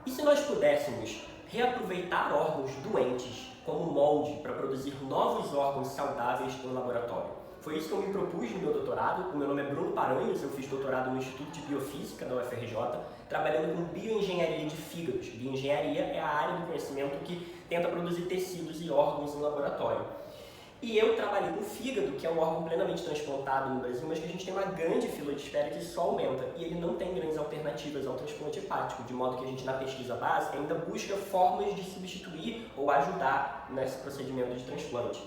E se nós pudéssemos reaproveitar órgãos doentes como molde para produzir novos órgãos saudáveis no laboratório? Foi isso que eu me propus no meu doutorado. O meu nome é Bruno Paranhos, eu fiz doutorado no Instituto de Biofísica da UFRJ, trabalhando com bioengenharia de fígados. Bioengenharia é a área do conhecimento que tenta produzir tecidos e órgãos no laboratório. E eu trabalhei com o fígado, que é um órgão plenamente transplantado no Brasil, mas que a gente tem uma grande fila de espera que só aumenta. E ele não tem grandes alternativas ao transplante hepático, de modo que a gente, na pesquisa básica, ainda busca formas de substituir ou ajudar nesse procedimento de transplante.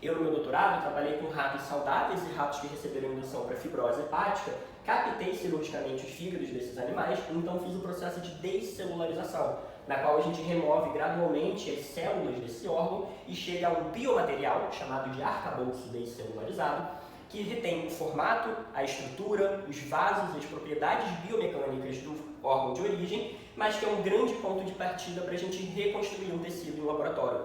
Eu, no meu doutorado, trabalhei com ratos saudáveis e ratos que receberam indução para fibrose hepática, captei cirurgicamente os fígados desses animais, então fiz o processo de descelularização, na qual a gente remove gradualmente as células desse órgão e chega a um biomaterial chamado de arcabouço descelularizado, que retém o formato, a estrutura, os vasos, as propriedades biomecânicas do órgão de origem, mas que é um grande ponto de partida para a gente reconstruir um tecido em laboratório.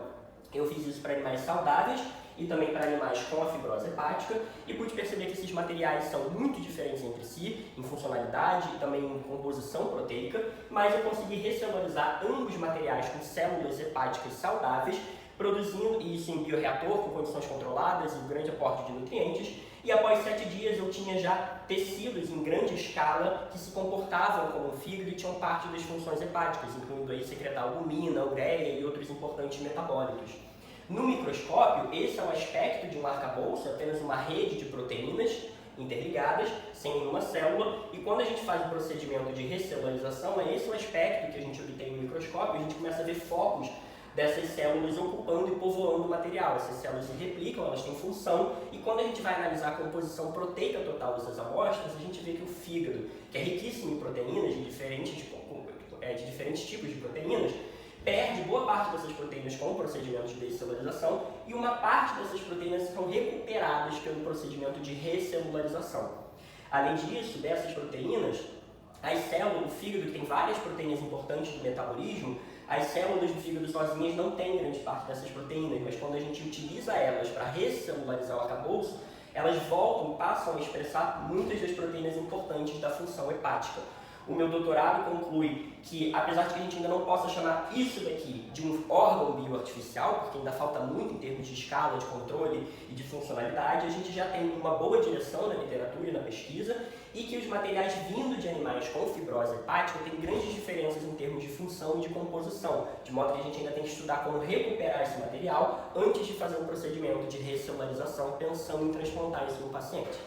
Eu fiz isso para animais saudáveis e também para animais com a fibrose hepática e pude perceber que esses materiais são muito diferentes entre si, em funcionalidade e também em composição proteica, mas eu consegui recelularizar ambos materiais com células hepáticas saudáveis, produzindo isso em bioreator com condições controladas e um grande aporte de nutrientes, e após 7 dias eu tinha já tecidos em grande escala que se comportavam como um fígado e tinham parte das funções hepáticas, incluindo aí secretar albumina, ureia e outros importantes metabólitos. No microscópio, esse é o aspecto de um arcabouço, apenas uma rede de proteínas interligadas, sem nenhuma célula, e quando a gente faz o procedimento de recelularização, é esse o aspecto que a gente obtém no microscópio, a gente começa a ver focos dessas células ocupando e povoando o material. Essas células se replicam, elas têm função, e quando a gente vai analisar a composição proteica total dessas amostras, a gente vê que o fígado, que é riquíssimo em proteínas, de diferentes tipos de proteínas, perde boa parte dessas proteínas com o procedimento de descelularização e uma parte dessas proteínas são recuperadas pelo procedimento de recelularização. Além disso, dessas proteínas, as células, o fígado, que tem várias proteínas importantes do metabolismo, as células do fígado sozinhas não têm grande parte dessas proteínas, mas quando a gente utiliza elas para recelularizar o arcabouço, elas passam a expressar muitas das proteínas importantes da função hepática. O meu doutorado conclui que, apesar de que a gente ainda não possa chamar isso daqui de um órgão bioartificial, porque ainda falta muito em termos de escala, de controle e de funcionalidade, a gente já tem uma boa direção na literatura e na pesquisa e que os materiais vindo de animais com fibrose hepática têm grandes diferenças em termos de função e de composição, de modo que a gente ainda tem que estudar como recuperar esse material antes de fazer um procedimento de recelularização pensando em transplantar isso no paciente.